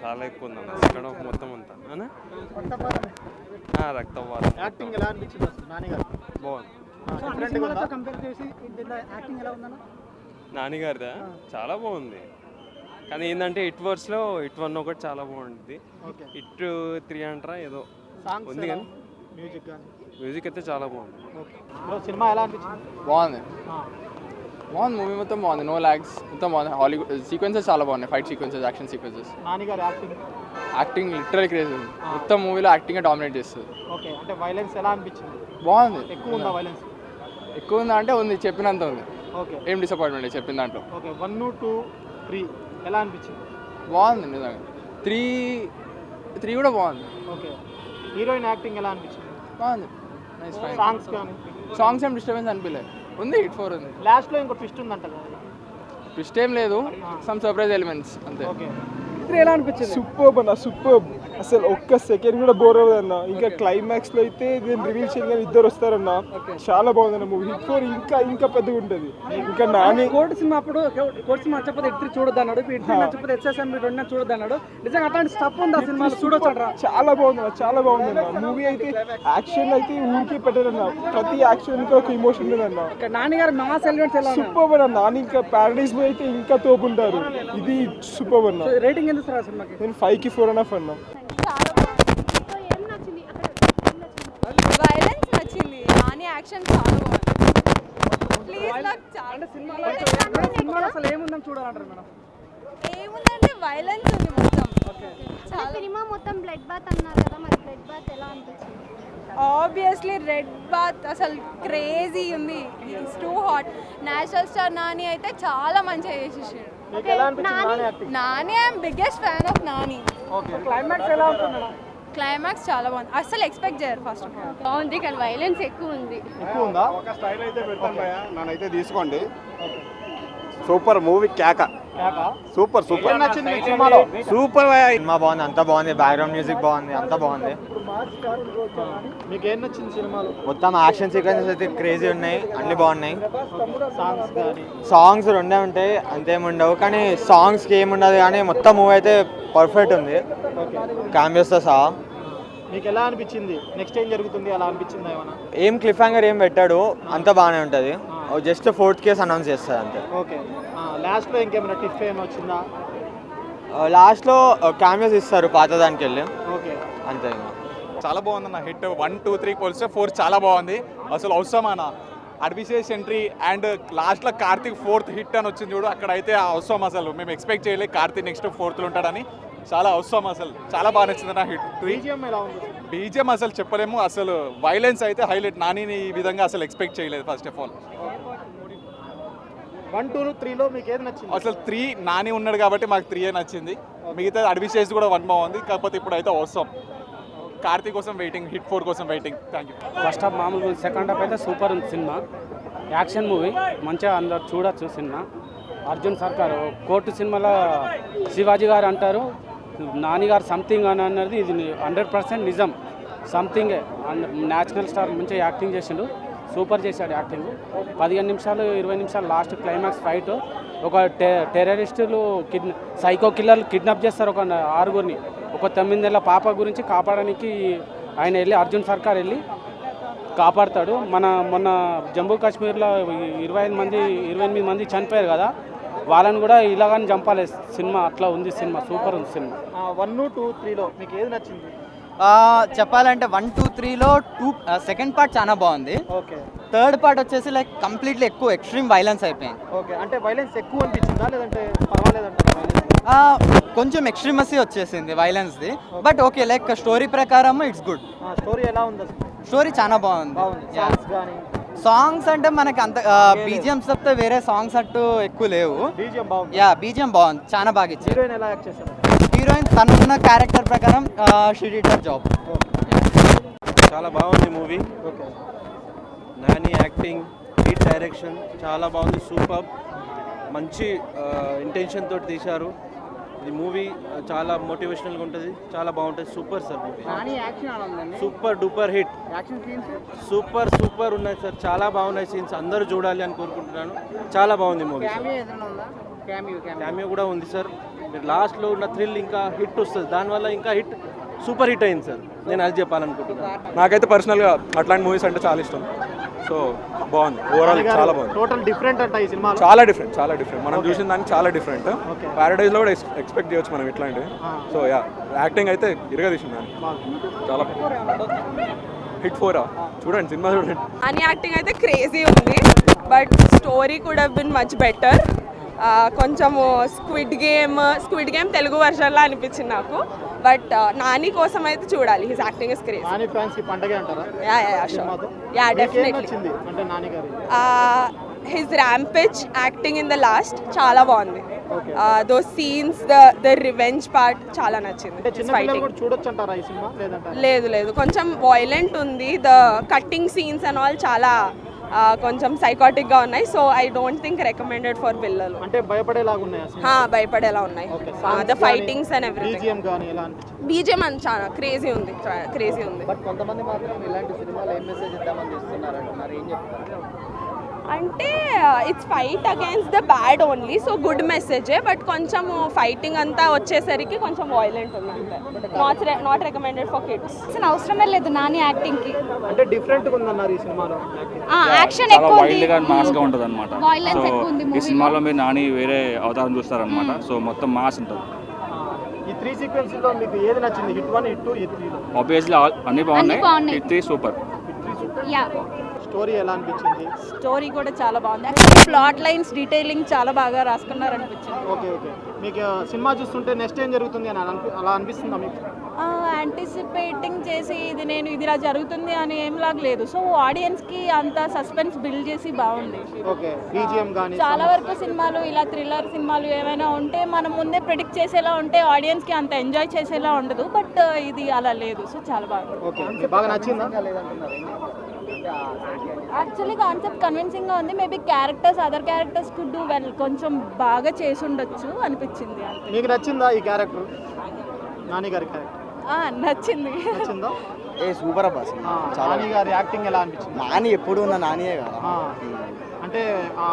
చాలా ఎక్కువ ఉందన్న సెకండ్ హాఫ్ మొత్తం అంతా రక్తపాతం యాక్టింగ్ ఎలా అనిపించింది అసలు నాని గారు? బాగుంది. నాని గారిదా చాలా బాగుంది, కానీ ఏంటంటే ఇట్ వర్స్లో ఇట్ 1 ఒకటి చాలా బాగుంటుంది. ఇట్ 3 అంటారా ఏదో ఉంది, కానీ మ్యూజిక్ అయితే చాలా బాగుంది. సినిమా ఎలా అనిపించింది? బాగుంది మూవీ మొత్తం బాగుంది, నో లాగ్స్ మొత్తం బాగుంది. హాలీవుడ్ సీక్వెన్సెస్ చాలా బాగున్నాయి, fight sequences, action sequences. Nani గారు యాక్టింగ్ లిటరల్ క్రేజ్ ఉంది, మొత్తం మూవీలో యాక్టింగ్ డామినేట్ చేస్తుంది. ఓకే, అంటే వైలెన్స్ ఎలా అనిపించింది? బాగుంది. ఎక్కువ ఉందా వైలెన్స్? ఎక్కువ ఉందా అంటే ఉంది, చెప్పినంత ఉంది. ఓకే, ఏం డిసప్పాయింట్మెంట్ చెప్పిన దాంట్లో. ఓకే, 1, 2, 3 ఎలా అనిపించింది? బాగుంది నిజంగా. 3 కూడా బాగుంది. ఓకే, హీరోయిన్ యాక్టింగ్ ఎలా అనిపించింది? బాగుంది, నైస్ ఫైన్. సాంగ్స్ కానీ సాంగ్స్ ఏం డిస్టర్బెన్స్ అనిపించలేదు, ఉంది హిట్ 4 ఉంది. లాస్ట్లో ఇంకో ట్విస్ట్ ఉందంట కదా? ట్విస్ట్ ఏం లేదు, సమ్ సర్ప్రైజ్ ఎలిమెంట్స్ అంతే. ఓకే, ఎలా అనిపించింది? సూపర్బ్ అన్న, సూపర్బ్. అసలు ఒక్క సెకండ్ కూడా బోర్ అవ్వదన్న. ఇంకా క్లైమాక్స్ లో అయితే దీన్ని రివీల్ చేయగానే ఇద్దరు వస్తారన్న. చాలా బాగుందన్న మూవీ. హిట్ 4 ఇంకా పెద్దగా ఉంటుంది. ఇంకా నాని కోర్టు సినిమా అప్పుడు కోర్టు సినిమా నచ్చకపోతే ఎట్రీ చూడొద్దు అన్నాడు, ఇప్పుడు నచ్చకపోతే HSM 2 చూడొద్దు అన్నాడు. నిజంగా అట్లాంటి స్టఫ్ ఉంది ఆ సినిమాలో, చూడొచ్చు. చాలా బాగుందన్న, చాలా బాగుందన్న మూవీ అయితే. యాక్షన్ అయితే ఊరికి పెట్టారన్న, ప్రతి యాక్షన్ కి ఒక ఇమోషన్ ఉందన్న. నాని గారు మాస్ ఎలిమెంట్స్ ఎలా సూపర్ అన్న. నాని ఇంకా ప్యారడైజ్ లో అయితే ఇంకా తోపుంటారు. ఇది సూపర్ అన్న. రేటింగ్ ఎంత సార్ సినిమాకి? నేను 5కి 4.5 అన్నా. వైలెన్స్ నచ్చింది, నాని యాక్షన్ చాలా బాగుంది. ప్లీజ్ నాకు చాలా సినిమాలో అసలు ఏముందని చూడాలంటారు మేడం? ఏముందంటే వైలెన్స్ ఉంది మొత్తం. చాలా సినిమా మొత్తం బ్లడ్ బాత్ అన్నారు కదా, మరి బ్లడ్ బాత్ ఎలా అనిపించింది? ఆబ్వియస్లీ రెడ్ బాత్ అసలు క్రేజీ ఉంది, it's too hot. National star Nani అయితే చాలా మంచిగా చేసేసాడు. Nani I'm biggest fan of Nani. Climax ఎలా ఉంటుంది? క్లైమాక్స్ చాలా బాగుంది, అసలు ఎక్స్పెక్ట్ చేయరు. ఫస్ట్ ఆఫ్ ఆల్ బాగుంది, కానీ వైలెన్స్ ఎక్కువ ఉంది. ఎక్కువ ఉందా? ఒక స్టైల్ అయితే పెడతాను భయ్యా, నన్నైతే తీసుకోండి. సూపర్ మూవీ, కేక సూపర్ సూపర్ నచ్చింది సినిమాలో? సూపర్ భయ్యా. సినిమా బాగుంది, అంతా బాగుంది, బ్యాక్గ్రౌండ్ మ్యూజిక్ బాగుంది, అంతా బాగుంది. మీకు ఏం నచ్చింది సినిమాలో? మొత్తం యాక్షన్ సీక్వెన్సెస్ అయితే క్రేజీ ఉన్నాయి, అన్ని బాగున్నాయి. సాంగ్స్ కానీ? సాంగ్స్ 2 ఉంటాయి, అంతేముండవు, కానీ సాంగ్స్కి ఏముండదు, కానీ మొత్తం మూవీ అయితే పర్ఫెక్ట్ ఉంది, క్యామియోస్తో సహా. మీకు ఎలా అనిపించింది? నెక్స్ట్ ఏం జరుగుతుంది అలా అనిపించింది ఏమన్నా? ఏం క్లిఫ్ హ్యాంగర్ ఏం పెట్టాడు, అంతా బాగానే ఉంటుంది. జస్ట్ 4th కేస్ అనౌన్స్ చేస్తారు అంతే. ఓకే, లాస్ట్లో ఇంకేమైనా టిఫ్ ఏమైనా వచ్చిందా? లాస్ట్లో క్యామియోస్ ఇస్తారు పాత దానికి వెళ్ళి, ఓకే, అంతే. చాలా బాగుందన్న. హిట్ 1, 2, 3 పోలిస్తే 4 చాలా బాగుంది. అసలు అవసరమా అడ్విశేష్ ఎంట్రీ అండ్ లాస్ట్లో కార్తీక్ 4th హిట్ అని వచ్చింది చూడు, అక్కడ అయితే అవసరం. అసలు మేము ఎక్స్పెక్ట్ చేయలేదు కార్తీక్ నెక్స్ట్ 4th ఉంటాడని. చాలా అవసరం, అసలు చాలా బాగా నచ్చింది నా హిట్. బీజిఎం అసలు చెప్పలేము, అసలు వైలెన్స్ అయితే హైలైట్. నానిని ఈ విధంగా అసలు ఎక్స్పెక్ట్ చేయలేదు ఫస్ట్ ఆఫ్ ఆల్. 1, 2, 3లో మీకు ఏది నచ్చింది? అసలు 3 నాని ఉన్నాడు కాబట్టి మాకు 3 నచ్చింది. మిగతా అడ్విశేష్ కూడా 1 బాగుంది, కాకపోతే ఇప్పుడు అయితే అవసరం. కార్తీక్ కోసం వెయిటింగ్, హిట్ 4 కోసం waiting. Thank you. First half మామూలుగా ఉంది, సెకండ్ హాఫ్ అయితే సూపర్ ఉంది సినిమా. యాక్షన్ మూవీ మంచిగా అందరు చూడొచ్చు సినిమా. అర్జున్ సర్కార్ కోర్టు సినిమాలో శివాజీ గారు అంటారు, నాని గారు సంథింగ్ అని అన్నది ఇది 100% నిజం. సంథింగే. నేషనల్ స్టార్ మంచిగా యాక్టింగ్ చేసిండు, సూపర్ చేశాడు యాక్టింగ్. 15 నిమిషాలు 20 నిమిషాలు లాస్ట్ క్లైమాక్స్ ఫైట్. ఒక టెర్రరిస్టులు సైకో కిల్లర్లు కిడ్నాప్ చేస్తారు ఒక 6గురిని. ఒక 9 ఏళ్ళ పాప గురించి కాపాడడానికి ఆయన వెళ్ళి, అర్జున్ సర్కార్ వెళ్ళి కాపాడతాడు. మొన్న జమ్మూ కాశ్మీర్లో 28 మంది చనిపోయారు కదా, వాళ్ళని కూడా ఇలాగని చంపాలి సినిమా. అట్లా ఉంది సినిమా, సూపర్ ఉంది సినిమా. 1, 2, 3లో మీకు ఏది నచ్చింది? చెప్పాలంటే 1, 2, 3లో సెకండ్ పార్ట్ చాలా బాగుంది. ఓకే, థర్డ్ పార్ట్ వచ్చేసి లైక్ కంప్లీట్లీ ఎక్కువ ఎక్స్ట్రీమ్ వైలెన్స్ అయిపోయింది. ఓకే, అంటే వైలెన్స్ ఎక్కువ అనిపించిందా లేదంటే పర్వాలేదంటే? కొంచెం ఎక్స్ట్రీమసీ వచ్చేసింది వైలెన్స్ది, బట్ ఓకే, లైక్ స్టోరీ ప్రకారం ఇట్స్ గుడ్. స్టోరీ ఎలా ఉంది? స్టోరీ చాలా బాగుంది. సాంగ్స్ అంటే మనకి అంత బీజిఎంస్ తప్పితే వేరే సాంగ్స్ అట్టు ఎక్కువ లేవు. బీజిఎం బాగుంది, చాలా బాగా ఇచ్చారు. హీరోయిన్ ఎలా యాక్ట్ చేశారు? హీరోయిన్ తనున్న క్యారెక్టర్ ప్రకారం షీ డిడ్ హర్ జాబ్. చాలా బాగుంది movie. Okay, Nani acting, hit direction చాలా బాగుంది, సూపర్. మంచి ఇంటెన్షన్ తోటి తీశారు. ఈ మూవీ చాలా మోటివేషనల్గా ఉంటుంది, చాలా బాగుంటుంది. Super sir movie, super duper hit. Super ఉన్నాయి సార్, చాలా బాగున్నాయి సీన్స్. అందరూ చూడాలి అని కోరుకుంటున్నాను. చాలా బాగుంది మూవీ. క్యామియో కూడా ఉంది సార్. మీరు లాస్ట్లో ఉన్న థ్రిల్ ఇంకా హిట్ వస్తుంది, దానివల్ల ఇంకా సూపర్ హిట్ అయింది సార్. నేను అది చెప్పాలనుకుంటున్నాను. నాకైతే పర్సనల్గా అట్లాంటి మూవీస్ అంటే చాలా ఇష్టం. సో బాగుంది, ఓవరాల్ చాలా బాగుంది. టోటల్ డిఫరెంట్ అంట ఈ సినిమా. చాలా డిఫరెంట్ మనం చూసిన దానికి చాలా డిఫరెంట్. ప్యారడైజ్లో కూడా ఎక్స్పెక్ట్ చేయొచ్చు మనం ఇట్లాంటివి. సో యా, యాక్టింగ్ అయితే ఇరగదీసింది దాన్ని, చాలా హిట్ 4 చూడండి, సినిమా చూడండి. అని యాక్టింగ్ అయితే క్రేజీ ఉంది, but story could have been much better. కొంచెము స్క్విడ్ గేమ్ తెలుగు వర్షన్లా అనిపించింది నాకు. బట్ నాని కోసం అయితే చూడాలి, his acting is crazy. Nani fans కి పండగే అంటారా? Yeah definitely. అంటే నాని గారి his rampage acting in the last చాలా బాగుంది. Those scenes, the revenge part చాలా నచ్చింది. చూడొచ్చు అంటారా ఈ సినిమా? లేదు, కొంచెం వాయిలెంట్ ఉంది. The cutting scenes and all చాలా కొంచెం సైకాటిక్గా ఉన్నాయి. So I don't think recommended for పిల్లలు. అంటే భయపడేలాగా ఉన్నాయి, భయపడేలా ఉన్నాయి. The fightings and everything. BGM అని చాలా క్రేజీ ఉంది. కొంతమంది మాత్రం ఇలాంటి సినిమాలు ఏం మెసేజ్ ఇద్దామని చేస్తున్నారు అంటున్నారు, ఏం చెప్తున్నారు? అంటే it's fight against the bad only, so good మెసేజే. బట్ కొంచెం ఫైటింగ్ అంతా వచ్చేసరికి కొంచెం వాయిలెంట్ ఉంది అంతే. Not recommended for kids. అసలు అవసరమే లేదు నాని యాక్టింగ్ కి. అంటే డిఫరెంట్ గా ఉందన్నారు ఈ సినిమాలో. యాక్షన్ ఎక్కువ ఉంది, వైల్డ్ గా మాస్ గా ఉంటది అన్నమాట. వైలెన్స్ ఎక్కువ ఉంది ఈ సినిమాలో మీరు నాని వేరే అవతారం చూస్తారన్నమాట. సో మొత్తం మాస్ ఉంటుంది. ఈ 3 సీక్వెన్స్ లో మీకు ఏది నచ్చింది? హిట్ 1, హిట్ 2, హిట్ 3 లో? ఆబ్వియస్లీ అన్ని బాగున్నాయి. Hit 3 super. యా. స్టోరీ ఎలా అనిపించింది? స్టోరీ కూడా చాలా బాగుంది. ప్లాట్ లైన్స్ డీటెయిలింగ్ చాలా బాగా రాసుకున్నారు అనిపించింది. ఓకే. మీకు సినిమా చూస్తుంటే నెక్స్ట్ ఏం జరుగుతుంది అని అలా అనిపిస్తుందా మీకు? యాంటిసిపేటింగ్ చేసి ఇది ఇలా జరుగుతుంది అని ఏం లేదు. సో ఆడియన్స్కి అంత సస్పెన్స్ బిల్డ్ చేసి బాగుంది. ఓకే. బీజిఎం కానీ చాలా వరకు సినిమాలు ఇలా థ్రిల్లర్ సినిమాలు ఏమైనా ఉంటే మనం ముందే ప్రిడిక్ట్ చేసేలా ఉంటే ఆడియన్స్కి అంత ఎంజాయ్ చేసేలా ఉండదు. బట్ ఇది అలా లేదు. సో చాలా బాగుంది. ఓకే. బాగా నచ్చిందా? యాక్చువల్లీ కాన్సెప్ట్ కన్విన్సింగ్గా ఉంది. Maybe other characters could do well, కొంచెం బాగా చేసి ఉండొచ్చు అనిపించింది. మీకు నచ్చిందా ఈ క్యారెక్టర్? నాని గారి క్యారెక్టర్ నచ్చింది. నచ్చిందా? సూపర్ అబ్బా. నాని గారి యాక్టింగ్ ఎలా అనిపించింది? నాని ఎప్పుడు ఉన్న నానియే కదా. అంటే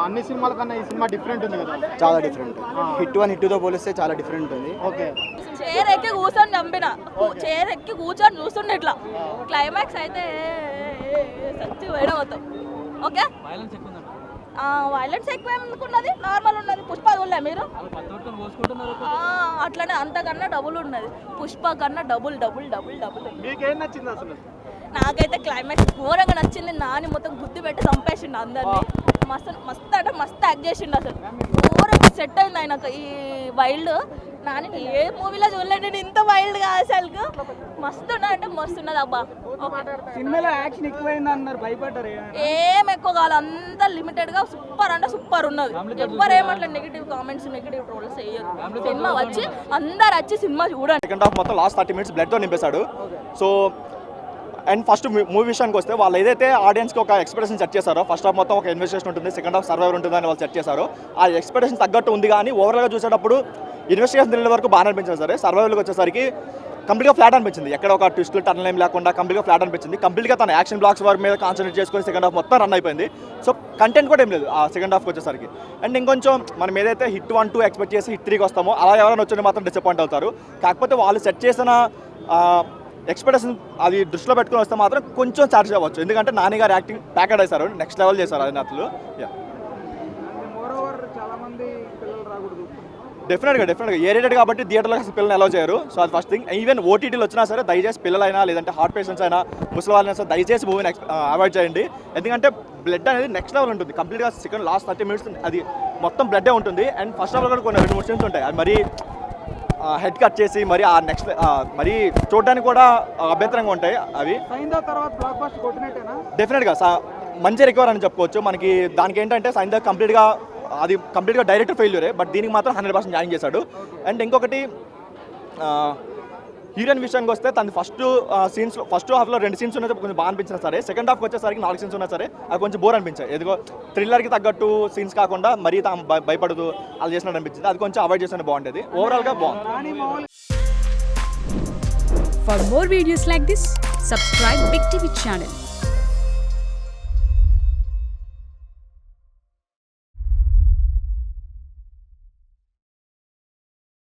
అన్ని సినిమాల కన్నా ఈ సినిమా డిఫరెంట్ ఉంది కదా? చాలా డిఫరెంట్. హిట్ 1, హిట్ 2తో పోలిస్తే చాలా డిఫరెంట్ ఉంది. ఓకే. చైర్ ఎక్కి కూర్చొని చంపిన, చైర్ ఎక్కి కూర్చొని చూస్తుండే ఇట్లా. క్లైమాక్స్ అయితే సచ్చి వేడ అవుతాం. ఓకే. వైలెన్స్ ఎక్కువ ఏమనుకున్నది, నార్మల్ ఉన్నది. పుష్ప చూడలే మీరు? అట్లనే అంతకన్నా డబుల్ ఉన్నది. పుష్ప కన్నా డబుల్. మీకేం నచ్చింది అసలు? నాకైతే క్లైమాక్స్ ఘోరంగా నచ్చింది. నాని మొత్తం గుద్ది పెట్టి చంపేసిండు అందరినీ. మస్తు అంటే మస్తు యాక్ట్ చేసిండు. అసలు ఘోరంగా సెట్ అయింది ఆయనకు ఈ వైల్డ్. నాని ఏ మూవీలో చూడలేదు నేను ఇంత వైల్డ్గా. అసలు మస్తు అంటే మస్తు ఉన్నది అబ్బా. సినిమాలో యాక్షన్ ఎక్కువైంది అన్నారు, భయపడ్డారు. ఏం ఎక్కువ కాదు, అంతా లిమిటెడ్గా సూపర్ అంటే సూపర్ ఉన్నది. ఎవ్వరు ఏమట్లా నెగిటివ్ కామెంట్స్, నెగిటివ్ ట్రోల్స్ వేయదు. సినిమా వచ్చి అందరు వచ్చి సినిమా చూడండి. సెకండ్ హాఫ్ మొత్తం లాస్ట్ 30 minutes బ్లడ్తో నింపేశాడు. సో అండ్ ఫస్ట్ మూవీ విషయానికి వస్తే వాళ్ళు ఏదైతే ఆడియన్స్కి ఒక ఎక్స్పెక్టేషన్ సెట్ చేశారో, ఫస్ట్ హాఫ్ మొత్తం ఒక ఇన్వెస్టిగేషన్ ఉంటుంది, సెకండ్ హాఫ్ సర్వైవర్ ఉంటుందని వాళ్ళు సెట్ చేశారో, ఆ ఎక్స్పెక్టేషన్ తగ్గట్టు ఉంది. కానీ ఓవరాల్గా చూసేటప్పుడు ఇన్వెస్టిగేషన్ తెలియని వరకు బాగా అనిపించింది. సరే సర్వైవల్కి వచ్చేసరికి కంప్లీట్గా ఫ్లాట్ అనిపించింది. ఎక్కడ ఒక ట్విస్టులు టర్న్ ఏం లేకుండా కంప్లీట్గా ఫ్లాట్ అనిపించింది. కంప్లీట్గా తన యాక్షన్ బ్లాక్స్ వర్క్ మీద కాన్సన్ట్రేట్ చేసుకొని సెకండ్ హాఫ్ మొత్తం రన్ అయిపోయింది. సో కంటెంట్ కూడా ఏం లేదు ఆ సెకండ్ హాఫ్కి వచ్చేసరికి. అండ్ ఇంకొంచెం మనం ఏదైతే హిట్ 1, 2 ఎక్స్పెక్ట్ చేసి హిట్ 3కి వస్తామో, అలా ఎవరైనా వచ్చి మాత్రం డిసప్పాయింట్ అవుతారు. కాకపోతే వాళ్ళు సెట్ చేసిన ఎక్స్పెక్టేషన్ అది దృష్టిలో పెట్టుకుని వస్తే మాత్రం కొంచెం చార్జ్ అవ్వచ్చు. ఎందుకంటే నాని గారు యాక్టింగ్ ప్యాకెట్ వేశారు, నెక్స్ట్ లెవెల్ చేశారు అది అతను. డెఫినెట్గా ఏ రేటెడ్ కాబట్టి థియేటర్లో పిల్లల్ని అలౌ చేయరు. సో అది ఫస్ట్ థింగ్. ఈవెన్ ఓటీటీలు వచ్చినా సరే దయచేసి పిల్లలైనా లేదంటే హార్ట్ పేషెంట్స్ అయినా ముసలి వాళ్ళైనా సరే దయచేసి మూవీని అవాయిడ్ చేయండి. ఎందుకంటే బ్లడ్ అనేది నెక్స్ట్ లెవెల్ ఉంటుంది. కంప్లీట్గా సెకండ్ లాస్ట్ 30 minutes అది మొత్తం బ్లడ్డే ఉంటుంది. అండ్ ఫస్ట్ హాఫ్లో కూడా కొన్ని 2-3 scenes ఉంటాయి. అది మరీ హెడ్ కట్ చేసి మరి ఆ నెక్స్ట్ మరి చూడడానికి కూడా అభ్యంతరంగా ఉంటాయి. అవి డెఫినెట్గా మంచి రికవర్ అని చెప్పుకోవచ్చు. మనకి దానికి ఏంటంటే సైందా కంప్లీట్గా డైరెక్ట్ ఫెయిల్యూరే, బట్ దీనికి మాత్రం 100% న్యాయం చేశాడు. అండ్ ఇంకొకటి హీరోయిన్ విషయానికి వస్తే తను ఫస్ట్ హాఫ్లో 2 scenes ఉన్నది కొంచెం బాగా అనిపించినా సరే, సెకండ్ హాఫ్కి వచ్చేసరికి 4 scenes ఉన్నా సరే అది కొంచెం బోర్ అనిపించాయి. ఎదుగో థ్రిల్లర్కి తగ్గట్టు సీన్స్ కాకుండా మరీ తాను భయపడదు అలా చేసినట్టు అనిపించింది. అది కొంచెం అవాయిడ్ చేస్తే బాగుంటుంది. ఓవరాల్గా బాగుంది. For more videos like this, subscribe Big TV channel.